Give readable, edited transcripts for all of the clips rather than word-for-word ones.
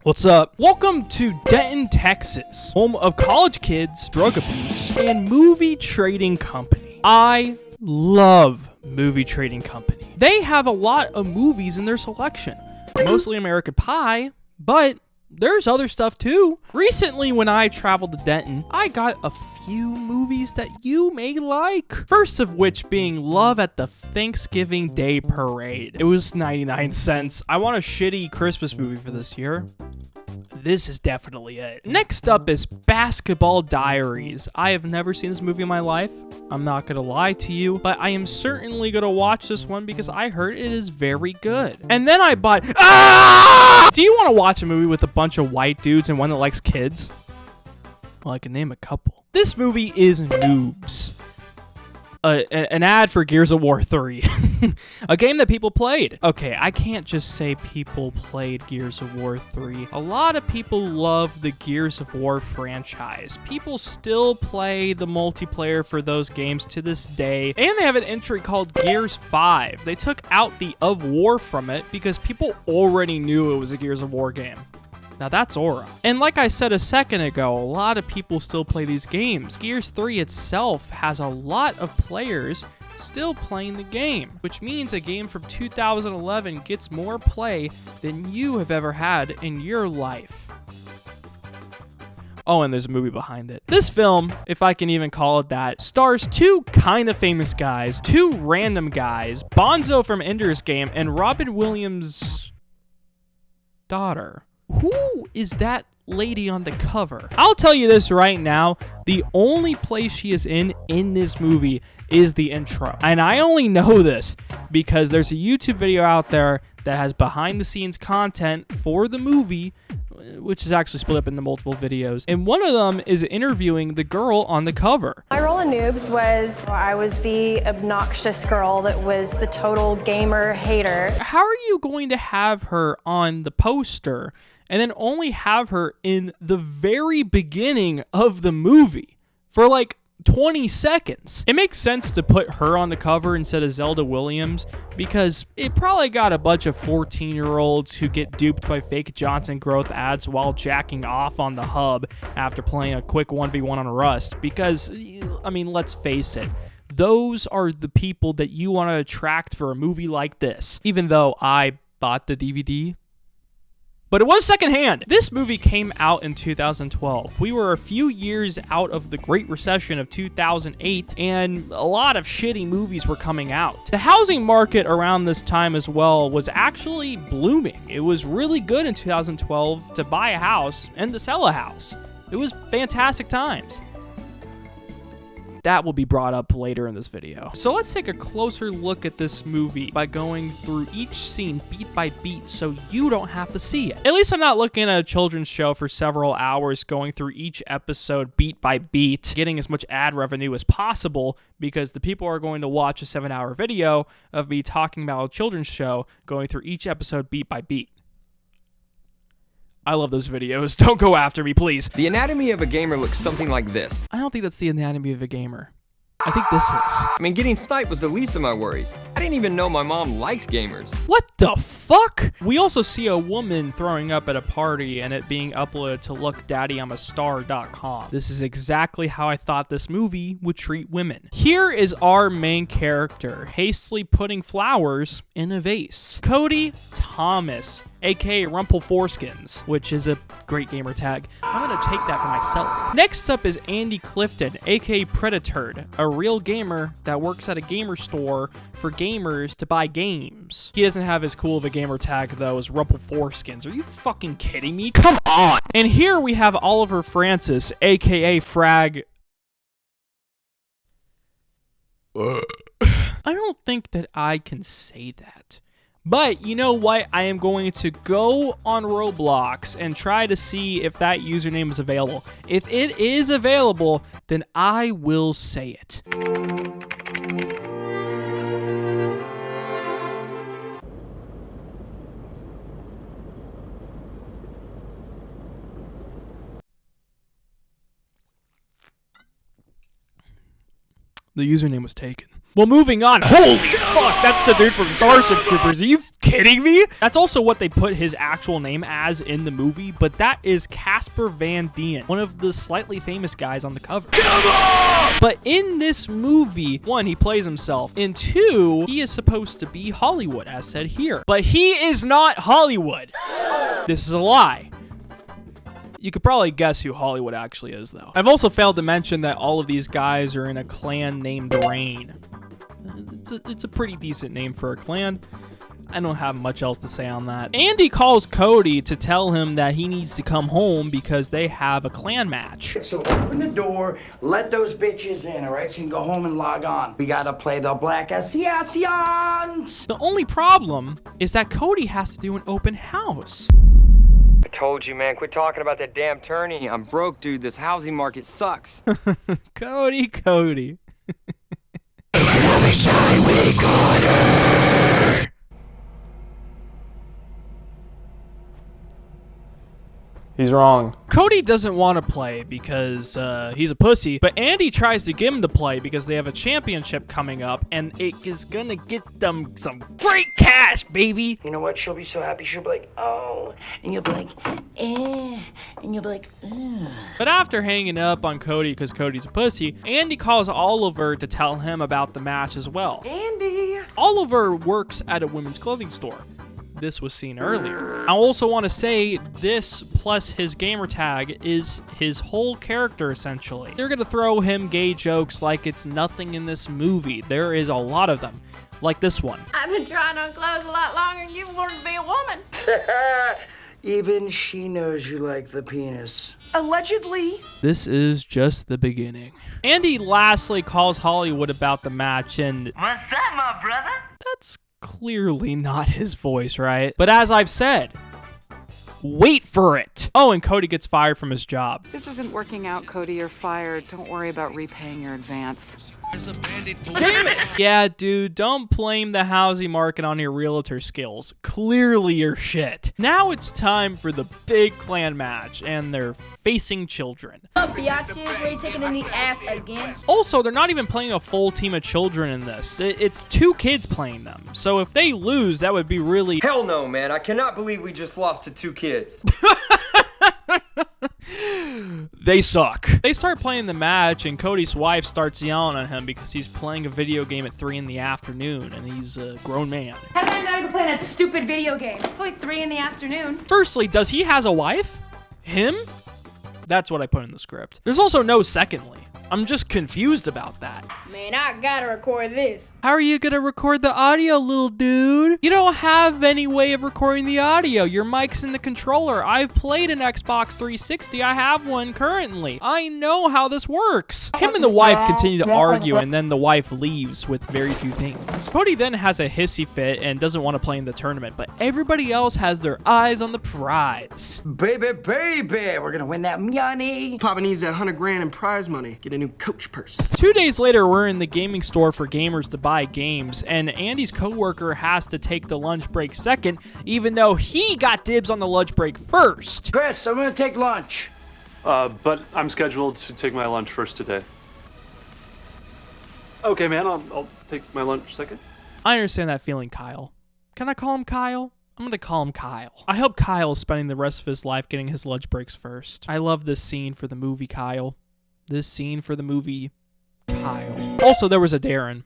What's up? Welcome to Denton, Texas, home of college kids, drug abuse, and movie trading company. I love movie trading company. They have a lot of movies in their selection, mostly American Pie, but there's other stuff too. Recently, when I traveled to Denton, I got a few movies that you may like. First of which being Love at the Thanksgiving Day Parade. It was 99 cents. I want a shitty Christmas movie for this year. This is definitely it. Next up is Basketball Diaries. I have never seen this movie in my life. I'm not gonna lie to you, but I am certainly gonna watch this one because I heard it is very good. And then I bought... Do you want to watch a movie with a bunch of white dudes and one that likes kids? Well, I can name a couple. This movie is Noobz. An ad for Gears of War 3. A game that people played. Okay, I can't just say people played Gears of War 3. A lot of people love the Gears of War franchise. People still play the multiplayer for those games to this day. And they have an entry called Gears 5. They took out the of War from it because people already knew it was a Gears of War game. Now that's aura. And like I said a second ago, a lot of people still play these games. Gears 3 itself has a lot of players still playing the game, which means a game from 2011 gets more play than you have ever had in your life. Oh, and there's a movie behind it. This film, if I can even call it that, stars two kind of famous guys, two random guys, Bonzo from Ender's Game, and Robin Williams' daughter. Who is that lady on the cover? I'll tell you this right now. The only place she is in this movie is the intro. And I only know this because there's a YouTube video out there that has behind the scenes content for the movie, which is actually split up into multiple videos. And one of them is interviewing the girl on the cover. My role in Noobz was I was the obnoxious girl that was the total gamer hater. How are you going to have her on the poster and then only have her in the very beginning of the movie for like 20 seconds? It makes sense to put her on the cover instead of Zelda Williams because it probably got a bunch of 14-year-olds who get duped by fake Johnson Growth ads while jacking off on the hub after playing a quick 1v1 on Rust because, I mean, let's face it, those are the people that you want to attract for a movie like this, even though I bought the DVD. But it was secondhand. This movie came out in 2012. We were a few years out of the Great Recession of 2008, and a lot of shitty movies were coming out. The housing market around this time as well was actually blooming. It was really good in 2012 to buy a house and to sell a house. It was fantastic times. That will be brought up later in this video. So let's take a closer look at this movie by going through each scene beat by beat so you don't have to see it. At least I'm not looking at a children's show for several hours going through each episode beat by beat, getting as much ad revenue as possible because the people are going to watch a 7-hour video of me talking about a children's show going through each episode beat by beat. I love those videos. Don't go after me, please. The anatomy of a gamer looks something like this. I don't think that's the anatomy of a gamer. I think this is. I mean, getting sniped was the least of my worries. I didn't even know my mom liked gamers. What the fuck? We also see a woman throwing up at a party and it being uploaded to lookdaddyamastar.com. This is exactly how I thought this movie would treat women. Here is our main character, hastily putting flowers in a vase. Cody Thomas, aka Rumple Foreskins, which is a great gamer tag. I'm gonna take that for myself. Next up is Andy Clifton, aka Predaturd, a real gamer that works at a gamer store for gamers to buy games. He doesn't have as cool of a gamer tag though as Rumple Foreskins. Are you fucking kidding me? Come on! And here we have Oliver Francis, aka Frag. I don't think that I can say that. But you know what? I am going to go on Roblox and try to see if that username is available. If it is available, then I will say it. The username was taken. Well, moving on. Holy fuck, that's the dude from Starship Troopers. Are you kidding me? That's also what they put his actual name as in the movie, but that is Casper Van Dien, one of the slightly famous guys on the cover. Come on! But in this movie, 1, he plays himself, and 2, he is supposed to be Hollywood, as said here. But he is not Hollywood. This is a lie. You could probably guess who Hollywood actually is, though. I've also failed to mention that all of these guys are in a clan named Rain. It's a pretty decent name for a clan. I don't have much else to say on that. Andy calls Cody to tell him that he needs to come home because they have a clan match. So open the door, let those bitches in, all right? So you can go home and log on. We gotta play the Black Asians. The only problem is that Cody has to do an open house. I told you, man, quit talking about that damn tourney. I'm broke, dude. This housing market sucks. Cody. He's wrong. Cody doesn't want to play because he's a pussy, but Andy tries to get him to play because they have a championship coming up, and it is gonna get them some great cash, baby. You know what? She'll be so happy. She'll be like, oh. And you'll be like, eh. And you'll be like, ugh. But after hanging up on Cody because Cody's a pussy, Andy calls Oliver to tell him about the match as well. Andy! Oliver works at a women's clothing store. This was seen earlier. I also want to say this plus his gamer tag is his whole character, essentially. They're going to throw him gay jokes like it's nothing in this movie. There is a lot of them, like this one. I've been trying on clothes a lot longer than you wanted to be a woman. Even she knows you like the penis. Allegedly. This is just the beginning. Andy lastly calls Hollywood about the match, and What's up, my brother? that's clearly not his voice, right? But as I've said, wait for it. Oh, and Cody gets fired from his job. This isn't working out, Cody. You're fired. Don't worry about repaying your advance. Damn it! Yeah, dude, don't blame the housing market on your realtor skills. Clearly you're shit. Now it's time for the big clan match, and they're facing children. Biatches, where you taking in the ass again? Also, they're not even playing a full team of children in this. It's 2 kids playing them. So if they lose, that would be really... Hell no, man. I cannot believe we just lost to 2 kids. They suck. They start playing the match, and Cody's wife starts yelling at him because he's playing a video game at 3 in the afternoon, and he's a grown man. How did I know you're playing that stupid video game? It's only 3 in the afternoon. Firstly, does he has a wife? Him? That's what I put in the script. There's also no secondly. I'm just confused about that. Man, I gotta record this. How are you gonna record the audio, little dude? You don't have any way of recording the audio. Your mic's in the controller. I've played an Xbox 360. I have one currently. I know how this works. Him and the wife continue to argue, and then the wife leaves with very few things. Cody then has a hissy fit and doesn't want to play in the tournament, but everybody else has their eyes on the prize. Baby, baby, we're gonna win that money. Papa needs that $100,000 in prize money. Get a new coach purse. 2 days later, we're in the gaming store for gamers to buy games, and Andy's coworker has to take the lunch break second, even though he got dibs on the lunch break first. Chris, I'm gonna take lunch. But I'm scheduled to take my lunch first today. Okay, man, I'll take my lunch second. I understand that feeling, Kyle. Can I call him Kyle? I'm gonna call him Kyle. I hope Kyle is spending the rest of his life getting his lunch breaks first. I love this scene for the movie, Kyle. This scene for the movie, Kyle. Also, there was a Darren.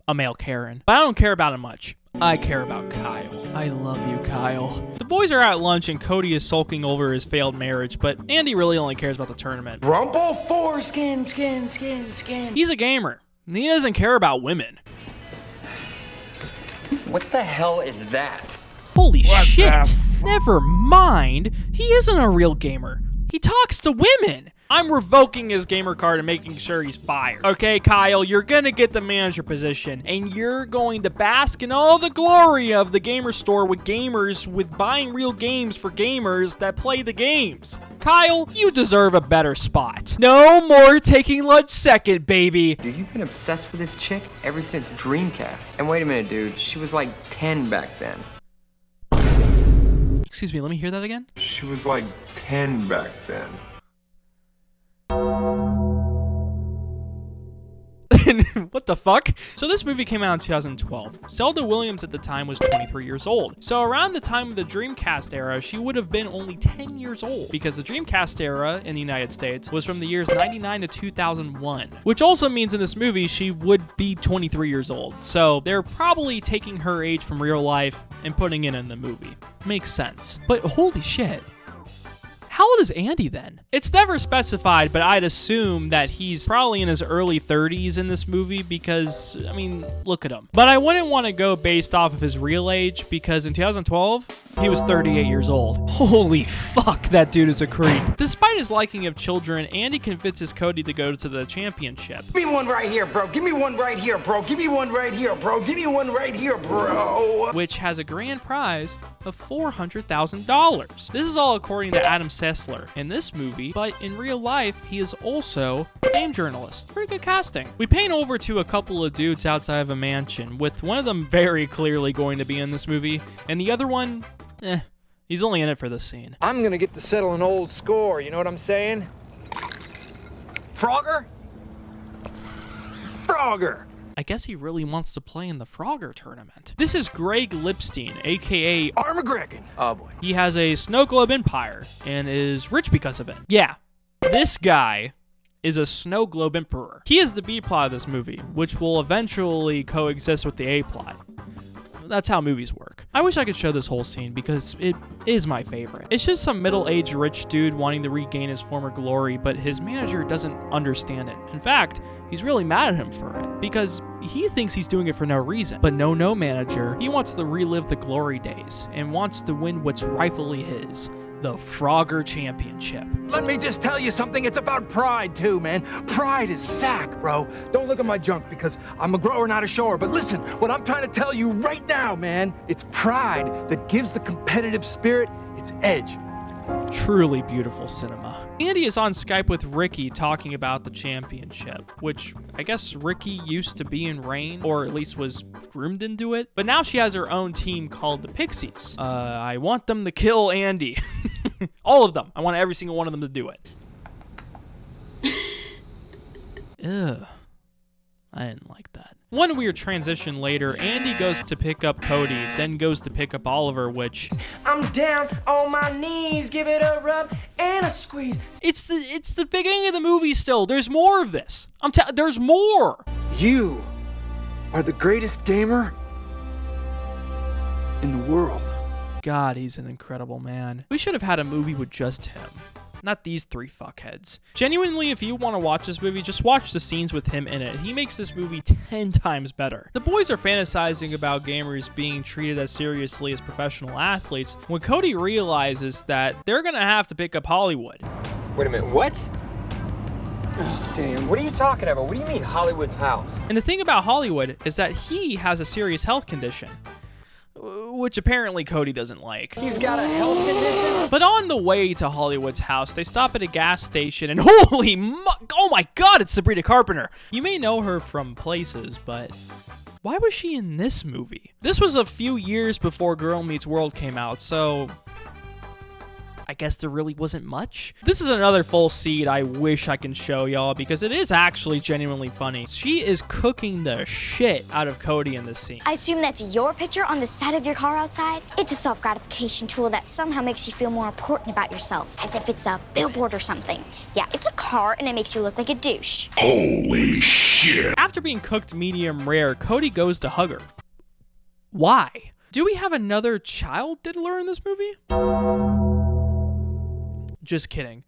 A male Karen. But I don't care about him much. I care about Kyle. I love you, Kyle. The boys are at lunch and Cody is sulking over his failed marriage, but Andy really only cares about the tournament. Rumble foreskin, skin, skin, skin. He's a gamer, and he doesn't care about women. What the hell is that? Holy shit! Never mind. He isn't a real gamer. He talks to women. I'm revoking his gamer card and making sure he's fired. Okay, Kyle, you're gonna get the manager position, and you're going to bask in all the glory of the gamer store with gamers with buying real games for gamers that play the games. Kyle, you deserve a better spot. No more taking lunch second, baby. Dude, you've been obsessed with this chick ever since Dreamcast. And wait a minute, dude. She was like 10 back then. Excuse me, let me hear that again. She was like 10 back then. What What the fuck? So this movie came out in 2012. Zelda Williams at the time was 23 years old. So around the time of the Dreamcast era, she would have been only 10 years old, because the Dreamcast era in the United States was from the years 99 to 2001, which also means in this movie she would be 23 years old. So they're probably taking her age from real life and putting it in the movie. Makes sense. But holy shit. How old is Andy then? It's never specified, but I'd assume that he's probably in his early 30s in this movie because, I mean, look at him. But I wouldn't want to go based off of his real age because in 2012, he was 38 years old. Holy fuck, that dude is a creep. Despite his liking of children, Andy convinces Cody to go to the championship. Give me one right here, bro. Give me one right here, bro. Give me one right here, bro. Give me one right here, bro. Which has a grand prize of $400,000. This is all according to Adam Sessler in this movie, but in real life, he is also a game journalist. Pretty good casting. We pan over to a couple of dudes outside of a mansion, with one of them very clearly going to be in this movie, and the other one, he's only in it for the scene. I'm gonna get to settle an old score, you know what I'm saying? Frogger? Frogger! I guess he really wants to play in the Frogger tournament. This is Greg Lipstein, aka Armageddon. Oh boy. He has a snow globe empire and is rich because of it. Yeah, this guy is a snow globe emperor. He is the B plot of this movie, which will eventually coexist with the A plot. That's how movies work. I wish I could show this whole scene because it is my favorite. It's just some middle-aged rich dude wanting to regain his former glory, but his manager doesn't understand it. In fact, he's really mad at him for it because he thinks he's doing it for no reason. But no manager, he wants to relive the glory days and wants to win what's rightfully his, the Frogger Championship. Let me just tell you something, it's about pride too, man. Pride is sack, bro. Don't look at my junk because I'm a grower, not a shower. But listen, what I'm trying to tell you right now, man, it's pride that gives the competitive spirit its edge. Truly beautiful cinema. Andy is on Skype with Ricky talking about the championship, which I guess Ricky used to be in Rain, or at least was groomed into it. But now she has her own team called the Pixies. I want them to kill Andy. All of them. I want every single one of them to do it. Ugh. I didn't like that. One weird transition later, Andy goes to pick up Cody, then goes to pick up Oliver, which... I'm down on my knees, give it a rub and a squeeze. It's the beginning of the movie still. There's more of this. There's more. You are the greatest gamer in the world. God, he's an incredible man. We should have had a movie with just him. Not these three fuckheads. Genuinely, if you want to watch this movie, just watch the scenes with him in it. He makes this movie 10 times better. The boys are fantasizing about gamers being treated as seriously as professional athletes when Cody realizes that they're gonna have to pick up Hollywood. Wait a minute, what? Oh, damn. What are you talking about? What do you mean Hollywood's house? And the thing about Hollywood is that he has a serious health condition, which apparently Cody doesn't like. He's got a health condition? But on the way to Hollywood's house, they stop at a gas station and oh my god, it's Sabrina Carpenter! You may know her from places, but why was she in this movie? This was a few years before Girl Meets World came out, so I guess there really wasn't much. This is another full seed I wish I can show y'all because it is actually genuinely funny. She is cooking the shit out of Cody in this scene. I assume that's your picture on the side of your car outside? It's a self-gratification tool that somehow makes you feel more important about yourself, as if it's a billboard or something. Yeah, it's a car and it makes you look like a douche. Holy shit. After being cooked medium rare, Cody goes to hug her. Why? Do we have another child diddler in this movie? Just kidding.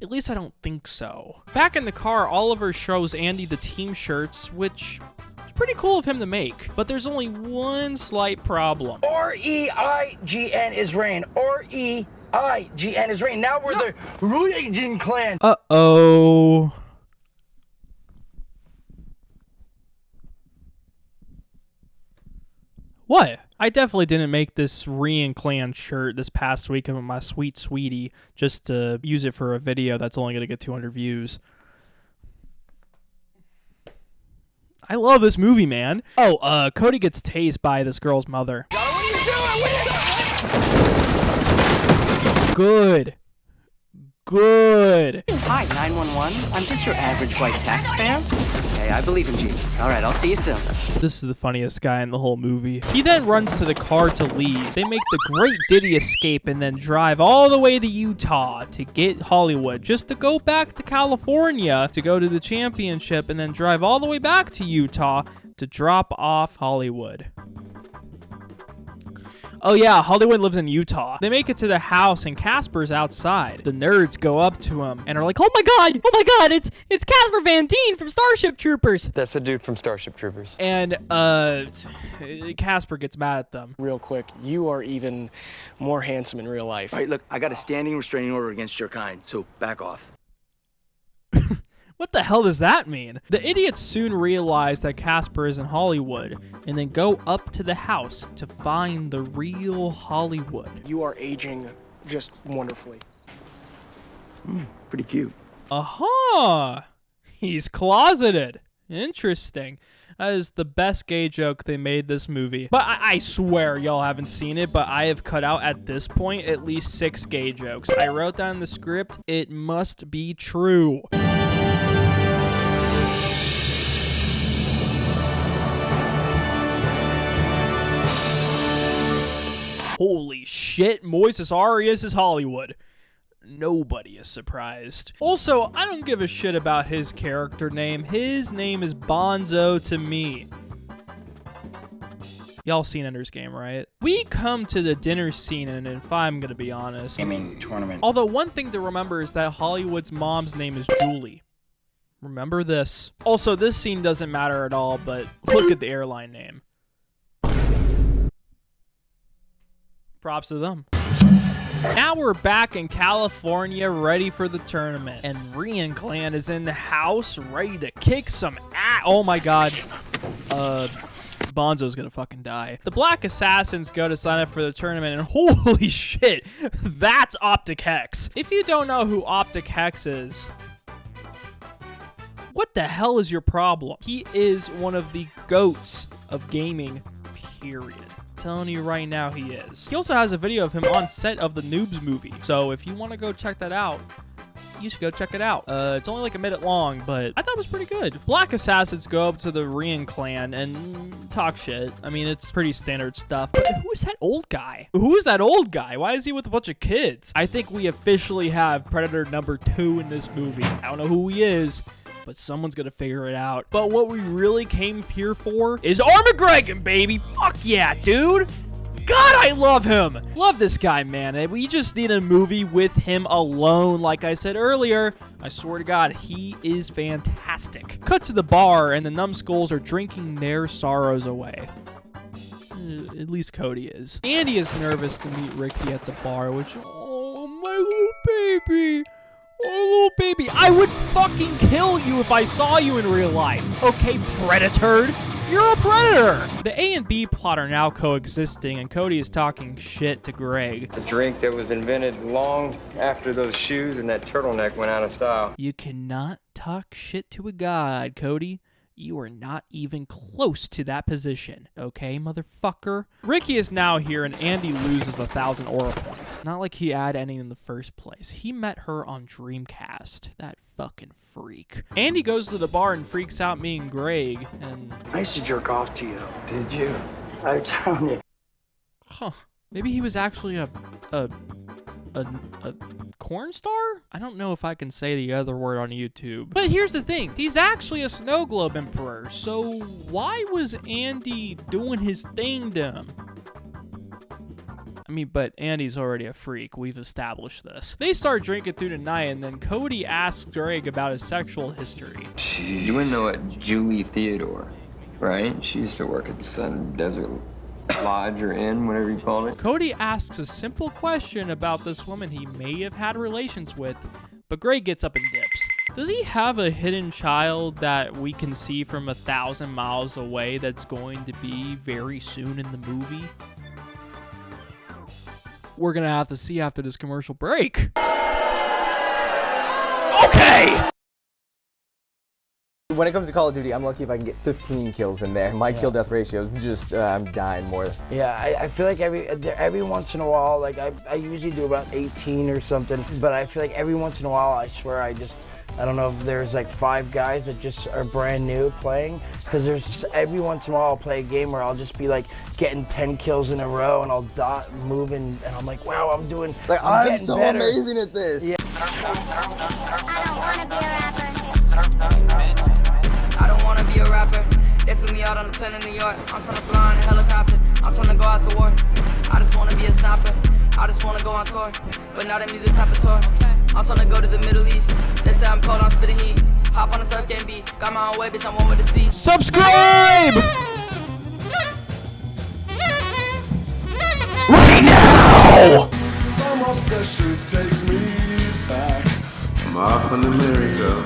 At least I don't think so. Back in the car, Oliver shows Andy the team shirts, which is pretty cool of him to make. But there's only one slight problem. R-E-I-G-N is rain. R-E-I-G-N is rain. Now we're the Rourke clan. Uh-oh. What? I definitely didn't make this Rian Clan shirt this past week with my sweet sweetie just to use it for a video that's only going to get 200 views. I love this movie, man. Oh, Cody gets tased by this girl's mother. Good. good. Hi, 911. I'm just your average white taxpayer. Hey, I believe in Jesus. All right, I'll see you soon. This is the funniest guy in the whole movie. He then runs to the car to leave. They make the great Diddy escape and then drive all the way to Utah to get Hollywood, just to go back to California to go to the championship and then drive all the way back to Utah to drop off Hollywood. Oh yeah, Hollywood lives in Utah. They make it to the house and Casper's outside. The nerds go up to him and are like, oh my god, it's Casper Van Dien from Starship Troopers. That's the dude from Starship Troopers. And Casper gets mad at them. Real quick, you are even more handsome in real life. All right, look, I got a standing restraining order against your kind, so back off. What the hell does that mean? The idiots soon realize that Casper is in Hollywood and then go up to the house to find the real Hollywood. You are aging just wonderfully. Pretty cute. Aha! He's closeted. Interesting. That is the best gay joke they made this movie. But I swear y'all haven't seen it, but I have cut out at this point at least 6 gay jokes. I wrote down in the script, it must be true. Holy shit, Moises Arias is Hollywood. Nobody is surprised. Also, I don't give a shit about his character name. His name is Bonzo to me. Y'all seen Ender's Game, right? We come to the dinner scene, and if I'm gonna be honest, Tournament. although one thing to remember is that Hollywood's mom's name is Julie. Remember this. Also, this scene doesn't matter at all, but look at the airline name. Props to them. Now we're back in California, ready for the tournament. And Rian Clan is in the house, ready to kick some ass. Oh my god. Bonzo's gonna fucking die. The Black Assassins go to sign up for the tournament, and holy shit, that's Optic Hex. If you don't know who Optic Hex is, what the hell is your problem? He is one of the GOATs of gaming, period. Telling you right now, he is. He also has a video of him on set of the Noobz movie, so if you want to go check that out, you should go check it out. It's only like a minute long, but I thought it was pretty good. Black Assassins go up to the Rian Clan and talk shit. I mean, it's pretty standard stuff. But who is that old guy? Who is that old guy? Why is he with a bunch of kids? I think we officially have Predator number 2 in this movie. I don't know who he is, but someone's gonna figure it out. But what we really came here for is Armageddon, baby. Fuck yeah, dude. God, I love him. Love this guy, man. We just need a movie with him alone. Like I said earlier, I swear to God, he is fantastic. Cut to the bar, and the numbskulls are drinking their sorrows away. At least Cody is. Andy is nervous to meet Ricky at the bar, which, oh, my little baby. Oh, little baby, I would fucking kill you if I saw you in real life. Okay, predator. You're a predator. The A and B plot are now coexisting, and Cody is talking shit to Greg. A drink that was invented long after those shoes and that turtleneck went out of style. You cannot talk shit to a god, Cody. You are not even close to that position, okay, motherfucker? Ricky is now here, and Andy loses 1,000 aura points. Not like he had any in the first place. He met her on Dreamcast. That fucking freak. Andy goes to the bar and freaks out me and Greg, and... I used to jerk off to you. Did you? I'm telling you. Huh. Maybe he was actually a corn star? I don't know if I can say the other word on YouTube. But here's the thing. He's actually a snow globe emperor. So why was Andy doing his thing to him? I mean, but Andy's already a freak. We've established this. They start drinking through the night, and then Cody asks Greg about his sexual history. You wouldn't know what Julie Theodore, right? She used to work at the Sun Desert Lodge or Inn, whatever you call it. Cody asks a simple question about this woman he may have had relations with, but Greg gets up and dips. Does he have a hidden child that we can see from 1,000 miles away that's going to be very soon in the movie? We're gonna have to see after this commercial break. Okay! when it comes to Call of Duty, I'm lucky if I can get 15 kills in there. My kill death ratio is just, I'm dying more. Yeah, I feel like every once in a while, like I usually do about 18 or something, but I feel like every once in a while, I swear I don't know if there's like 5 guys that just are brand new playing, because there's every once in a while I'll play a game where I'll just be like getting 10 kills in a row and I'll dot moving and I'm like, wow, I'm doing, like, I'm so better. amazing at this. Yeah. I don't wanna be a rapper. They flew me out on the plane in New York. I'm trying to fly in a helicopter. I'm trying to go out to war. I just wanna be a sniper. I just wanna go on tour. But now that music type of tour. I'm trying to go to the Middle East. They say I'm cold, I'm spitting heat. Hop on the surf game beat. Got my own way, bitch, I'm one with the sea. Subscribe! Right now! Some obsessions take me back. I'm off on the merry-go.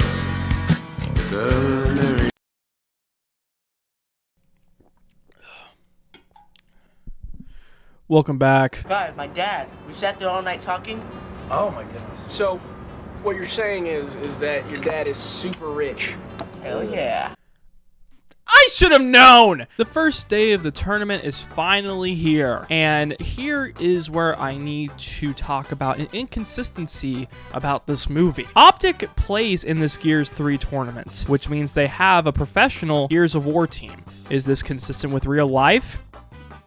The girl in the merry. Welcome back. God, my dad. We sat there all night talking. Oh my goodness. So, what you're saying is that your dad is super rich. Hell yeah. I should have known! The first day of the tournament is finally here, and here is where I need to talk about an inconsistency about this movie. Optic plays in this Gears 3 tournament, which means they have a professional Gears of War team. Is this consistent with real life?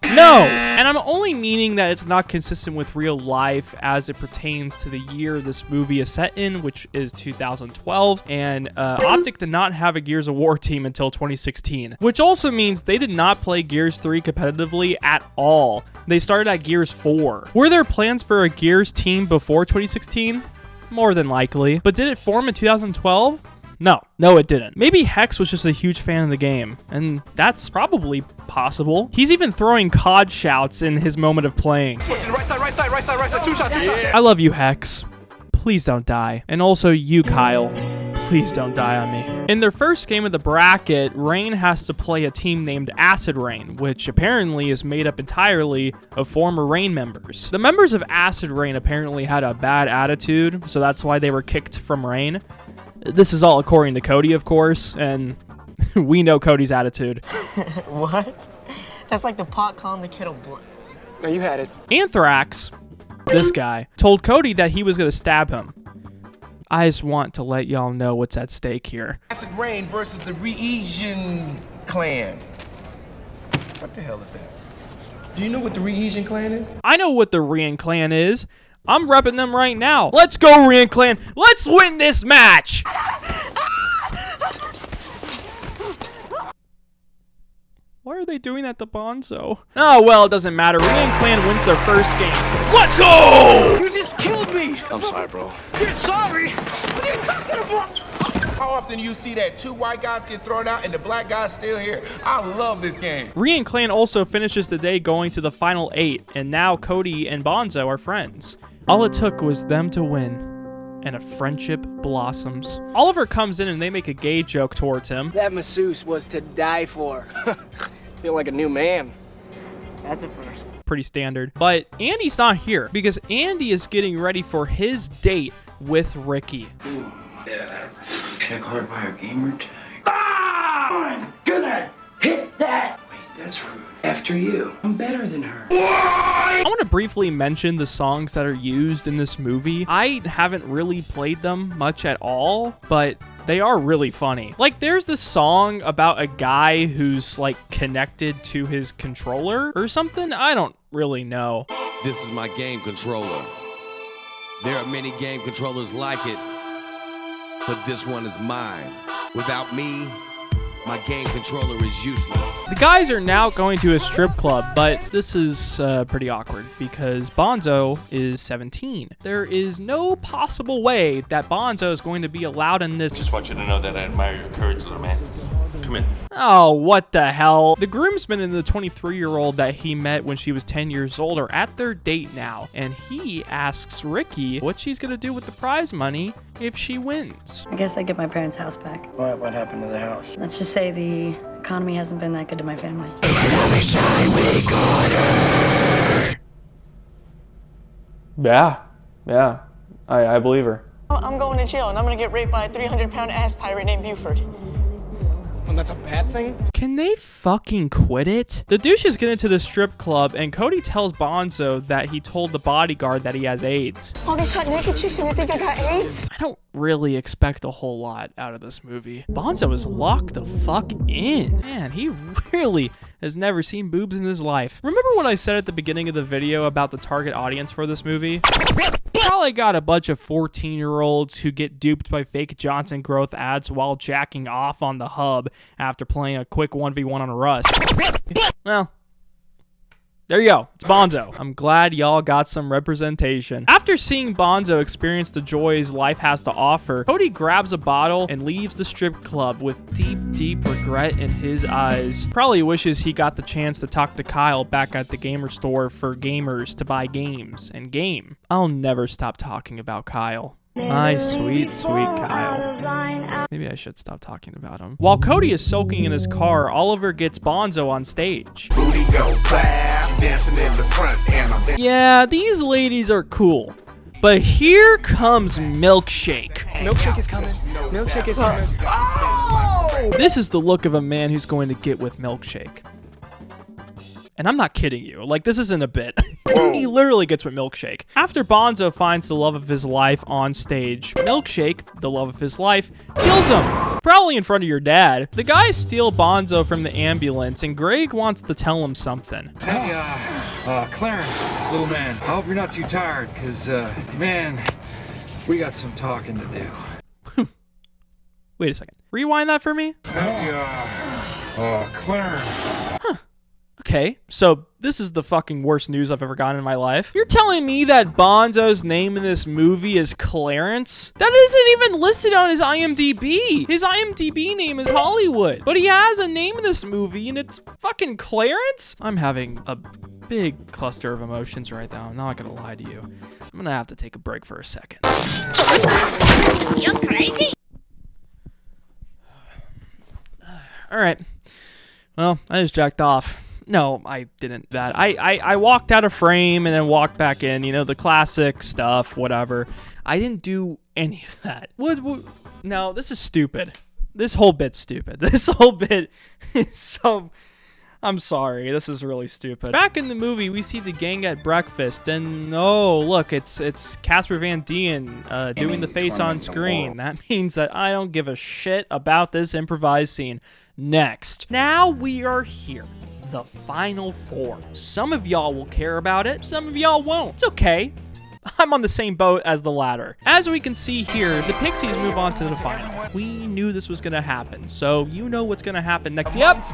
No! And I'm only meaning that it's not consistent with real life as it pertains to the year this movie is set in, which is 2012, and Optic did not have a Gears of War team until 2016, which also means they did not play Gears 3 competitively at all. They started at Gears 4. Were there plans for a Gears team before 2016? More than likely. But did it form in 2012? No, it didn't. Maybe Hex was just a huge fan of the game, and that's probably possible. He's even throwing COD shouts in his moment of playing. Right side, 2 shots. I love you, Hex. Please don't die. And also you, Kyle. Please don't die on me. In their first game of the bracket, Rain has to play a team named Acid Rain, which apparently is made up entirely of former Rain members. The members of Acid Rain apparently had a bad attitude, so that's why they were kicked from Rain. This is all according to Cody, of course, and we know Cody's attitude. What? That's like the pot calling the kettle black. No, you had it. Anthrax, this guy, told Cody that he was going to stab him. I just want to let y'all know what's at stake here. Acid Rain versus the Re-Asian clan. What the hell is that? Do you know what the Re-Asian clan is? I know what the Rian clan is. I'm repping them right now. Let's go, Rian clan. Let's win this match. Why are they doing that to Bonzo? Oh, well, it doesn't matter. Rian clan wins their first game. Let's go! You just killed me! I'm sorry, bro. You're sorry? What are you talking about? How often do you see that 2 white guys get thrown out and the black guy's still here? I love this game. Rian clan also finishes the day going to the final 8, and now Cody and Bonzo are friends. All it took was them to win, and a friendship blossoms. Oliver comes in and they make a gay joke towards him. That masseuse was to die for. Feel like a new man. That's a first. Pretty standard. But Andy's not here because Andy is getting ready for his date with Ricky. Ooh, yeah, check hard by our gamer tag. Ah! I'm gonna hit that! Wait, that's rude. After you. I'm better than her. I want to briefly mention the songs that are used in this movie. I haven't really played them much at all, but they are really funny. Like, there's this song about a guy who's, like, connected to his controller or something. I don't really know. This is my game controller. There are many game controllers like it, but this one is mine. Without me, my game controller is useless. The guys are now going to a strip club, but this is pretty awkward because Bonzo is 17. There is no possible way that Bonzo is going to be allowed in this. Just want you to know that I admire your courage, little man. Come in. Oh, what the hell? The groomsman and the 23-year-old that he met when she was 10 years old are at their date now, and he asks Ricky what she's gonna do with the prize money if she wins. I guess I get my parents' house back. What happened to the house? Let's just say the economy hasn't been that good to my family. Yeah, I believe her. I'm going to jail and I'm gonna get raped by a 300-pound ass pirate named Buford. Well, that's a bad thing? Can they fucking quit it? The douches get into the strip club, and Cody tells Bonzo that he told the bodyguard that he has AIDS. All these hot naked chicks and they think I got AIDS? I don't really expect a whole lot out of this movie. Bonzo is locked the fuck in. Man, he really has never seen boobs in his life. Remember what I said at the beginning of the video about the target audience for this movie? Probably got a bunch of 14-year-olds who get duped by fake Johnson growth ads while jacking off on the hub after playing a quick 1v1 on a Rust. Well, there you go. It's Bonzo. I'm glad y'all got some representation. After seeing Bonzo experience the joys life has to offer, Cody grabs a bottle and leaves the strip club with deep, deep regret in his eyes. Probably wishes he got the chance to talk to Kyle back at the gamer store for gamers to buy games and game. I'll never stop talking about Kyle. My sweet, sweet Kyle. Maybe I should stop talking about him. While Cody is soaking in his car, Oliver gets Bonzo on stage. Booty go clap, dancing in the front, and I'm Yeah, these ladies are cool. But here comes Milkshake. Milkshake is coming. Milkshake is coming. Oh! This is the look of a man who's going to get with Milkshake. And I'm not kidding you. Like, this isn't a bit. He literally gets with Milkshake. After Bonzo finds the love of his life on stage, Milkshake, the love of his life, kills him. Probably in front of your dad. The guys steal Bonzo from the ambulance, and Greg wants to tell him something. Hey, Clarence, little man, I hope you're not too tired, because, man, we got some talking to do. Wait a second. Rewind that for me? Hey, Clarence. Okay, so this is the fucking worst news I've ever gotten in my life. You're telling me that Bonzo's name in this movie is Clarence? That isn't even listed on his IMDb. His IMDb name is Hollywood, but he has a name in this movie and it's fucking Clarence? I'm having a big cluster of emotions right now. I'm not gonna lie to you. I'm gonna have to take a break for a second. You're crazy. All right. Well, I just jacked off. No, I didn't that. I walked out of frame and then walked back in, you know, the classic stuff, whatever. I didn't do any of that. What? No, this is stupid. This whole bit's stupid. This whole bit is so... I'm sorry, this is really stupid. Back in the movie, we see the gang at breakfast, and oh, look, it's Casper Van Dien doing the face on screen. That means that I don't give a shit about this improvised scene. Next. Now we are here. The final four. Some of y'all will care about it, some of y'all won't. It's okay. I'm on the same boat as the latter. As we can see here, the Pixies move on to the final. We knew this was gonna happen, so you know what's gonna happen next. Yep.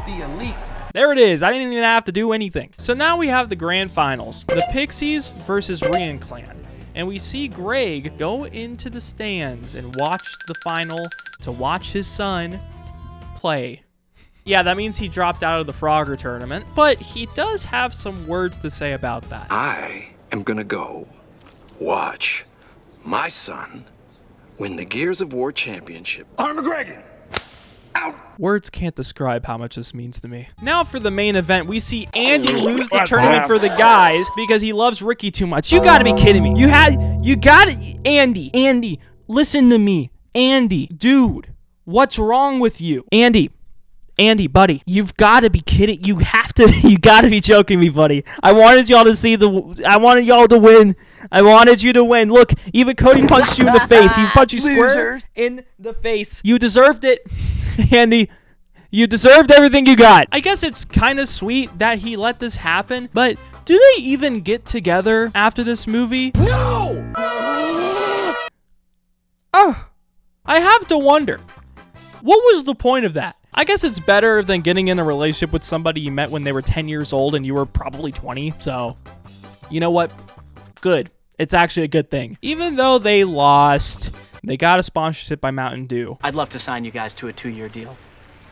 There it is. I didn't even have to do anything. So now we have the grand finals. The Pixies versus Rian Clan. And we see Greg go into the stands and watch the final to watch his son play. Yeah, that means he dropped out of the Frogger tournament, but he does have some words to say about that. I am gonna go watch my son win the Gears of War Championship. Arm McGregor! Words can't describe how much this means to me. Now for the main event, we see Andy lose the tournament for the guys because he loves Ricky too much. You gotta be kidding me. You gotta, Andy, listen to me. Andy, dude, what's wrong with you? Andy, buddy, you've got to be kidding. You got to be joking me, buddy. I wanted y'all to I wanted y'all to win. I wanted you to win. Look, even Cody punched you in the face. He punched you square in the face. You deserved it, Andy. You deserved everything you got. I guess it's kind of sweet that he let this happen, but do they even get together after this movie? No! Oh, I have to wonder, what was the point of that? I guess it's better than getting in a relationship with somebody you met when they were 10 years old and you were probably 20. So, you know what? Good. It's actually a good thing. Even though they lost, they got a sponsorship by Mountain Dew. I'd love to sign you guys to a 2-year deal.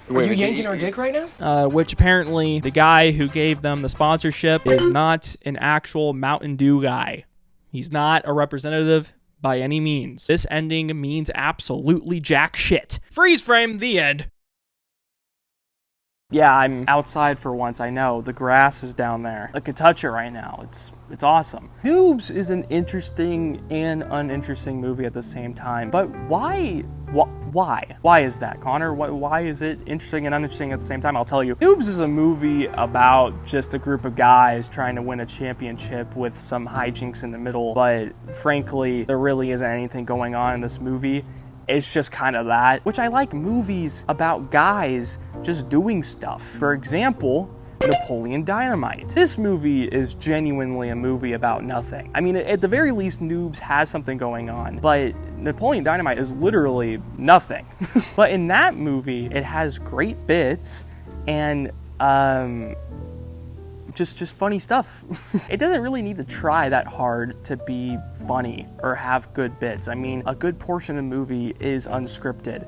Are you yanking our dick right now? Which apparently the guy who gave them the sponsorship is not an actual Mountain Dew guy. He's not a representative by any means. This ending means absolutely jack shit. Freeze frame, the end. Yeah, I'm outside for once, I know. The grass is down there. I can touch it right now. It's awesome. Noobz is an interesting and uninteresting movie at the same time. But why Why? Why is that, Connor? Why is it interesting and uninteresting at the same time? I'll tell you. Noobz is a movie about just a group of guys trying to win a championship with some hijinks in the middle, but frankly, there really isn't anything going on in this movie. It's just kind of that, which I like movies about guys just doing stuff. For example, Napoleon Dynamite. This movie is genuinely a movie about nothing. I mean, at the very least, Noobz has something going on, but Napoleon Dynamite is literally nothing. But in that movie, it has great bits and just funny stuff. It doesn't really need to try that hard to be funny or have good bits. I mean, a good portion of the movie is unscripted,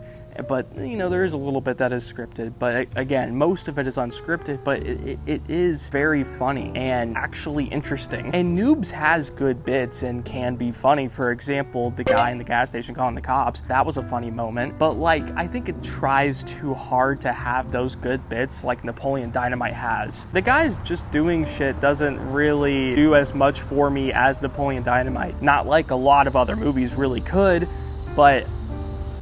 but you know, there is a little bit that is scripted, but again, most of it is unscripted, but it is very funny and actually interesting. And Noobz has good bits and can be funny. For example, the guy in the gas station calling the cops, that was a funny moment, but like, I think it tries too hard to have those good bits like Napoleon Dynamite has. The guy's just doing shit doesn't really do as much for me as Napoleon Dynamite. Not like a lot of other movies really could, but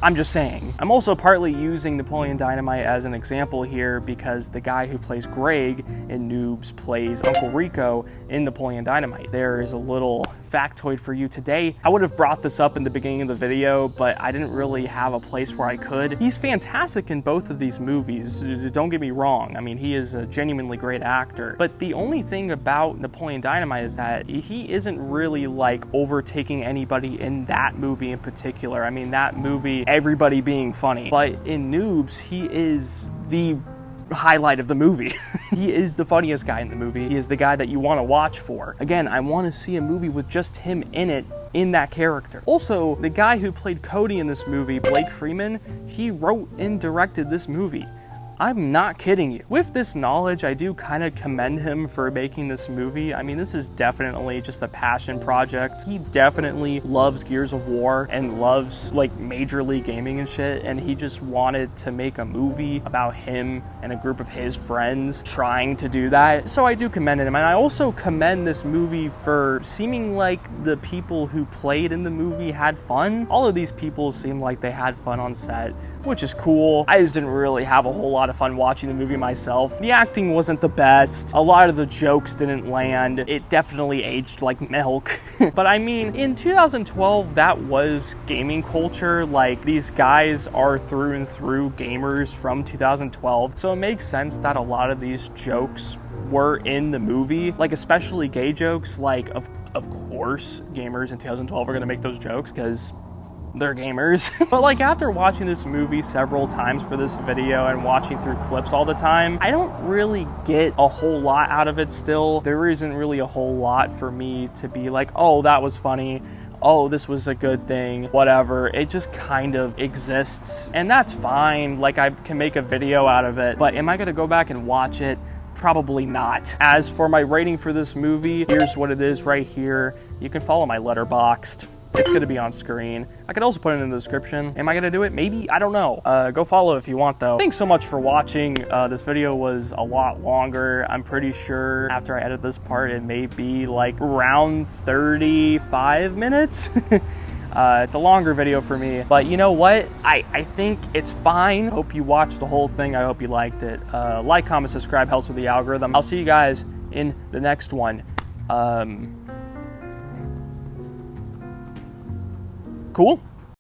I'm just saying. I'm also partly using Napoleon Dynamite as an example here because the guy who plays Greg in Noobz plays Uncle Rico in Napoleon Dynamite. There is a little factoid for you today. I would have brought this up in the beginning of the video, but I didn't really have a place where I could. He's fantastic in both of these movies, don't get me wrong. I mean, he is a genuinely great actor, but the only thing about Napoleon Dynamite is that he isn't really like overtaking anybody in that movie in particular. I mean, that movie, everybody being funny, but in Noobz, he is the highlight of the movie. He is the funniest guy in the movie. He is the guy that you want to watch for. Again, I want to see a movie with just him in it, in that character. Also, the guy who played Cody in this movie, Blake Freeman, he wrote and directed this movie. I'm not kidding you. With this knowledge, I do kind of commend him for making this movie. I mean, this is definitely just a passion project. He definitely loves Gears of War and loves like Major League Gaming and shit, and he just wanted to make a movie about him and a group of his friends trying to do that. So I do commend him, and I also commend this movie for seeming like the people who played in the movie had fun. All of these people seem like they had fun on set, which is cool. I just didn't really have a whole lot of fun watching the movie myself. The acting wasn't the best. A lot of the jokes didn't land. It definitely aged like milk. But I mean, in 2012, that was gaming culture. Like, these guys are through and through gamers from 2012. So it makes sense that a lot of these jokes were in the movie, like especially gay jokes. Like, of course, gamers in 2012 are gonna make those jokes because they're gamers. But like, after watching this movie several times for this video and watching through clips all the time, I don't really get a whole lot out of it still. There isn't really a whole lot for me to be like, oh, that was funny, oh, this was a good thing, whatever. It just kind of exists, and that's fine. Like, I can make a video out of it, but am I gonna go back and watch it? Probably not. As for my rating for this movie, here's what it is right here. You can follow my Letterboxd. It's gonna be on screen. I could also put it in the description. Am I gonna do it? Maybe, I don't know. Go follow if you want though. Thanks so much for watching. This video was a lot longer. I'm pretty sure after I edit this part, it may be like around 35 minutes. It's a longer video for me, but you know what? I think it's fine. Hope you watched the whole thing. I hope you liked it. Like, comment, subscribe, helps with the algorithm. I'll see you guys in the next one. Cool?